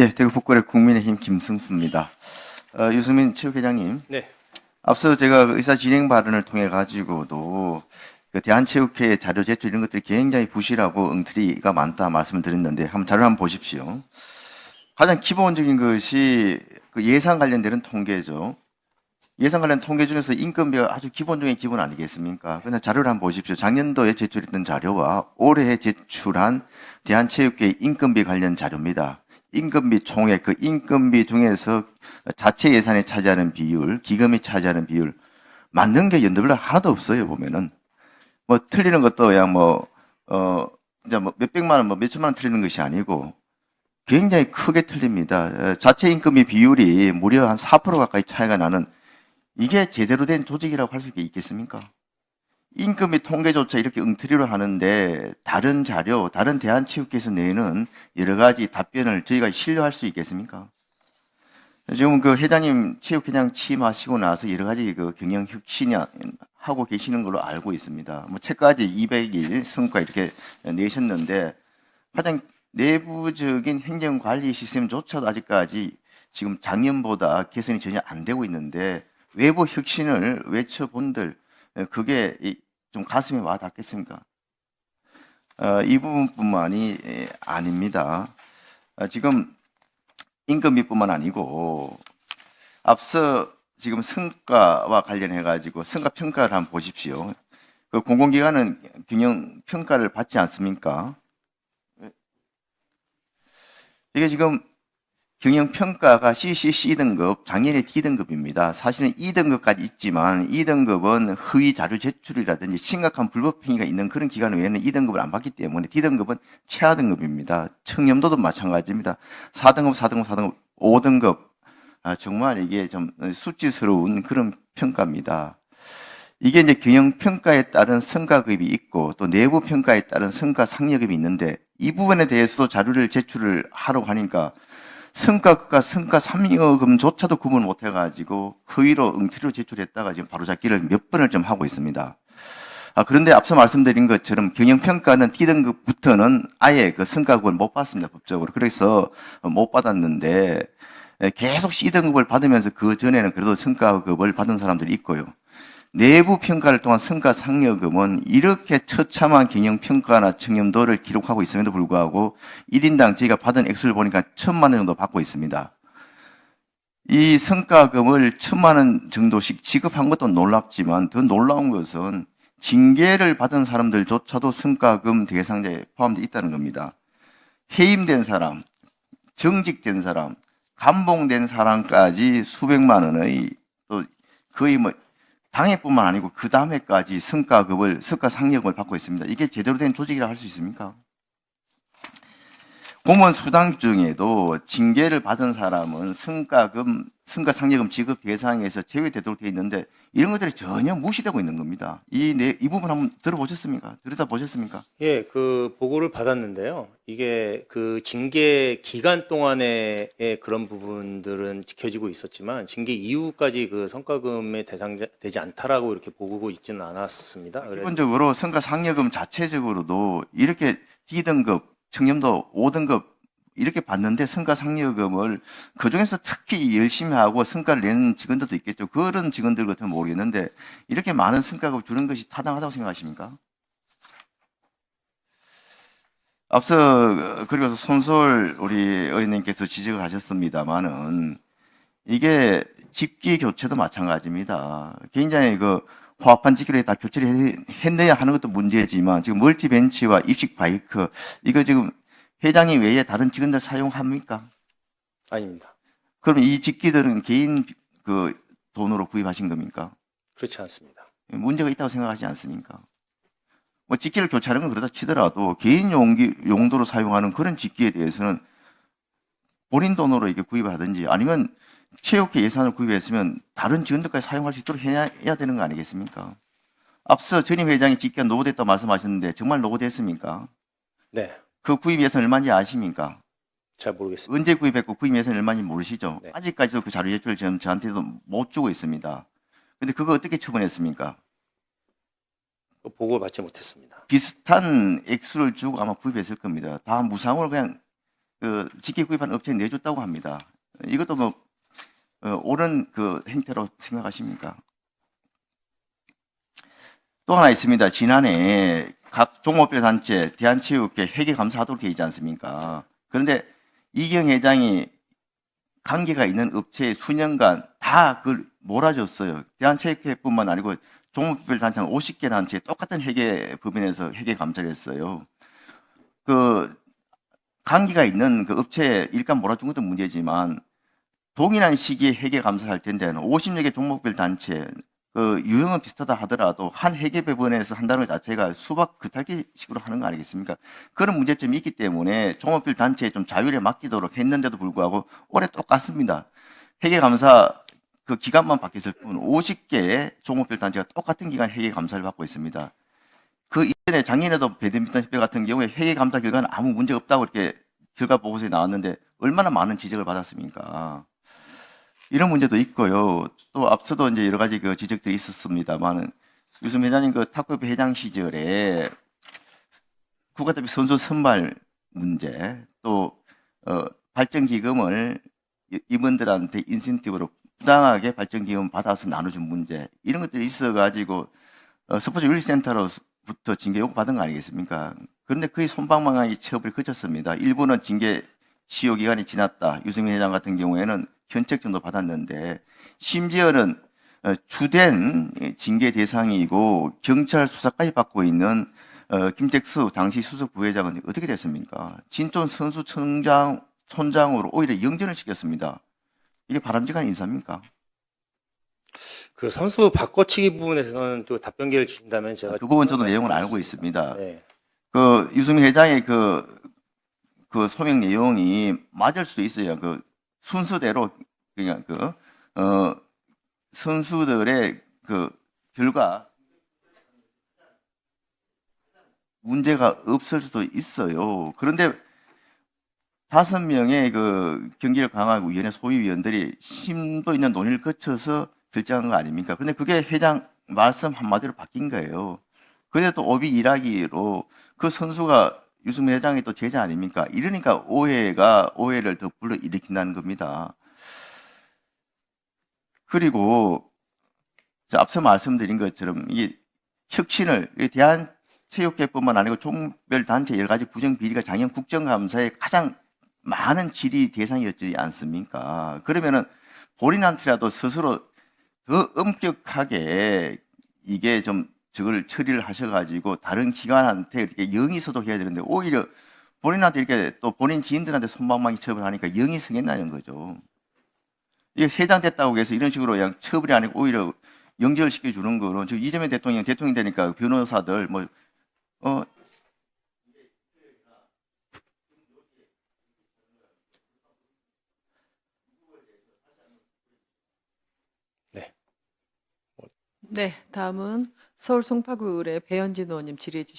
예, 대구 북구의 국민의힘 김승수입니다. 유승민 체육회장님, 네, 앞서 제가 그 의사 진행 발언을 통해 가지고도 그 대한체육회 자료 제출 이런 것들이 굉장히 부실하고 엉터리가 많다 말씀을 드렸는데 한번 자료 한번 보십시오. 가장 기본적인 것이 그 예산 관련되는 통계죠. 예산 관련 통계 중에서 인건비가 아주 기본적인 기본 아니겠습니까? 그냥 자료를 한번 보십시오. 작년도에 제출했던 자료와 올해 제출한 대한체육회 인건비 관련 자료입니다. 인건비 총액, 그 인건비 중에서 자체 예산이 차지하는 비율, 기금이 차지하는 비율, 맞는 게 연도별로 하나도 없어요, 보면은. 뭐, 틀리는 것도 그냥 이제 뭐 몇백만 원, 뭐 몇천만 원 틀리는 것이 아니고 굉장히 크게 틀립니다. 자체 인건비 비율이 무려 한 4% 가까이 차이가 나는 이게 제대로 된 조직이라고 할 수 있겠습니까? 인건비 통계조차 이렇게 엉터리로 하는데 다른 자료, 다른 대한체육회에서 내는 여러 가지 답변을 저희가 신뢰할 수 있겠습니까? 지금 그 회장님 체육회장 취임하시고 나서 여러 가지 그 경영 혁신이 하고 계시는 걸로 알고 있습니다. 뭐 책까지 200일 성과 이렇게 내셨는데 가장 내부적인 행정관리 시스템조차도 아직까지 지금 작년보다 개선이 전혀 안 되고 있는데 외부 혁신을 외쳐본들 그게 좀 가슴에 와 닿겠습니까? 이 부분뿐만이 아닙니다. 지금 인건비뿐만 아니고 앞서 지금 성과와 관련해 가지고 성과 평가를 한번 보십시오. 그 공공기관은 균형 평가를 받지 않습니까? 이게 지금 경영평가가 CCC 등급, 작년에 D등급입니다. 사실은 2등급까지 있지만 2등급은 허위 자료 제출이라든지 심각한 불법 행위가 있는 그런 기관 외에는 2등급을 안 받기 때문에 D등급은 최하 등급입니다. 청렴도도 마찬가지입니다. 4등급, 4등급, 4등급, 5등급. 정말 이게 좀 수치스러운 그런 평가입니다. 이게 이제 경영평가에 따른 성과급이 있고 또 내부평가에 따른 성과 상여급이 있는데 이 부분에 대해서도 자료를 제출을 하려고 하니까 성과급과 성과 상여금조차도 구분을 못 해가지고 허위로 엉터리로 제출했다가 지금 바로잡기를 몇 번을 좀 하고 있습니다. 그런데 앞서 말씀드린 것처럼 경영평가는 D등급부터는 아예 그 성과급을 못 받습니다, 법적으로. 그래서 못 받았는데 계속 C등급을 받으면서 그 전에는 그래도 성과급을 받은 사람들이 있고요. 내부 평가를 통한 성과 상여금은 이렇게 처참한 경영평가나 청렴도를 기록하고 있음에도 불구하고 1인당 저희가 받은 액수를 보니까 1,000만 원 정도 받고 있습니다. 이 성과금을 1,000만 원 정도씩 지급한 것도 놀랍지만 더 놀라운 것은 징계를 받은 사람들조차도 성과금 대상자에 포함되어 있다는 겁니다. 해임된 사람, 정직된 사람, 감봉된 사람까지 수백만 원의 또 거의 뭐 당해뿐만 아니고 그 다음에까지 성과급을, 성과상여금을 받고 있습니다. 이게 제대로 된 조직이라 할 수 있습니까? 공무원 수당 중에도 징계를 받은 사람은 성과금, 성과상여금 지급 대상에서 제외되도록 되어 있는데 이런 것들이 전혀 무시되고 있는 겁니다. 이 부분 한번 들어보셨습니까? 들여다보셨습니까? 예, 그 보고를 받았는데요. 이게 그 징계 기간 동안에 그런 부분들은 지켜지고 있었지만 징계 이후까지 그 성과금의 대상자 되지 않다라고 이렇게 보고 있지는 않았습니다. 기본적으로 성과상여금 자체적으로도 이렇게 D등급, 청렴도 5등급 이렇게 받는데 성과상여금을 그중에서 특히 열심히 하고 성과를 내는 직원들도 있겠죠. 그런 직원들 같으면 모르겠는데 이렇게 많은 성과급을 주는 것이 타당하다고 생각하십니까? 앞서 그리고 손솔 우리 의원님께서 지적을 하셨습니다만은 이게 직기 교체도 마찬가지입니다. 굉장히 그 호합한 직기를 다 교체를 했느냐 하는 것도 문제지만 지금 멀티벤치와 입식 바이크 이거 지금 회장이 외에 다른 직원들 사용합니까? 아닙니다. 그럼 이 직기들은 개인 그 돈으로 구입하신 겁니까? 그렇지 않습니다. 문제가 있다고 생각하지 않습니까? 뭐 직기를 교체하는 건 그렇다 치더라도 개인 용도로 사용하는 그런 직기에 대해서는 본인 돈으로 이렇게 구입을 하든지 아니면 체육회 예산을 구입했으면 다른 직원들까지 사용할 수 있도록 해야 되는 거 아니겠습니까? 앞서 전임 회장이 직기가 노후됐다고 말씀하셨는데 정말 노후됐습니까? 네, 그 구입 예산 얼마인지 아십니까? 잘 모르겠습니다. 언제 구입했고 구입 예산 얼마인지 모르시죠? 네. 아직까지도 그 자료 제출을 저한테도 못 주고 있습니다. 근데 그거 어떻게 처분했습니까? 그 보고를 받지 못했습니다. 비슷한 액수를 주고 아마 구입했을 겁니다. 다 무상으로 그냥 그 직계 구입한 업체에 내줬다고 합니다. 이것도 뭐 옳은 그 행태로 생각하십니까? 또 하나 있습니다. 지난해 각 종목별 단체 대한체육회 회계 감사하도록 되어 있지 않습니까? 그런데 이경 회장이 관계가 있는 업체에 수년간 다 그걸 몰아줬어요. 대한체육회뿐만 아니고 종목별 단체는 50개 단체에 똑같은 회계 법인에서 회계 감사를 했어요. 그 관계가 있는 그 업체에 일감 몰아준 것도 문제지만 동일한 시기에 회계 감사를 할 텐데는 50여 개 종목별 단체 그 유형은 비슷하다 하더라도 한 회계법원에서 한다는 것 자체가 수박 겉핥기식으로 하는 거 아니겠습니까? 그런 문제점이 있기 때문에 종목별 단체에 좀 자율에 맡기도록 했는데도 불구하고 올해 똑같습니다. 회계감사 그 기간만 바뀌었을 뿐 50개 종목별 단체가 똑같은 기간 회계감사를 받고 있습니다. 그 이전에 작년에도 배드민턴 협회 같은 경우에 회계감사 결과는 아무 문제 없다고 이렇게 결과 보고서에 나왔는데 얼마나 많은 지적을 받았습니까? 이런 문제도 있고요. 또 앞서도 이제 여러 가지 그 지적들이 있었습니다만은 유승민 회장님 그 탁구협회 회장 시절에 국가대표 선수 선발 문제 또 발전기금을 이분들한테 인센티브로 부당하게 발전기금 받아서 나눠준 문제 이런 것들이 있어가지고 스포츠 윤리센터로부터 징계 요구 받은 거 아니겠습니까? 그런데 거의 솜방망하게 처벌을 그쳤습니다. 일부는 징계 시효 기간이 지났다. 유승민 회장 같은 경우에는 견책 정도 받았는데 심지어는 주된 징계 대상이고 경찰 수사까지 받고 있는 김택수 당시 수석 부회장은 어떻게 됐습니까? 진촌 선수촌장으로 오히려 영전을 시켰습니다. 이게 바람직한 인사입니까? 그 선수 바꿔치기 부분에서는 또 답변 기회를 주신다면 제가 그 부분 저도 내용을 알고 있습니다. 네. 그 유승민 회장의 그 소명 내용이 맞을 수도 있어요. 그 순서대로 그냥 선수들의 그 결과 문제가 없을 수도 있어요. 그런데 5명의 그 경기를 강화하고 위원회 소위위원들이 심도 있는 논의를 거쳐서 결정한 거 아닙니까? 근데 그게 회장 말씀 한마디로 바뀐 거예요. 근데 또 오비 일하기로 그 선수가 유승민 회장이 또 제자 아닙니까? 이러니까 오해를 더 불러일으킨다는 겁니다. 그리고 앞서 말씀드린 것처럼 이게 혁신을 대한체육회뿐만 아니고 종별 단체 여러 가지 구정 비리가 작년 국정감사에 가장 많은 질의 대상이었지 않습니까? 그러면은 본인한테라도 스스로 더 엄격하게 이게 좀 저걸 처리를 하셔가지고 다른 기관한테 이렇게 영의 소독해야 되는데 오히려 본인한테 이렇게 또 본인 지인들한테 손방망이 처벌하니까 영이 성했다는 거죠. 이게 회장됐다고 해서 이런 식으로 그냥 처벌이 아니고 오히려 영절시켜 주는 거는 저 이재명 대통령 되니까 변호사들 어, 네, 다음은 서울 송파구의 배현진 의원님 질의해 주시기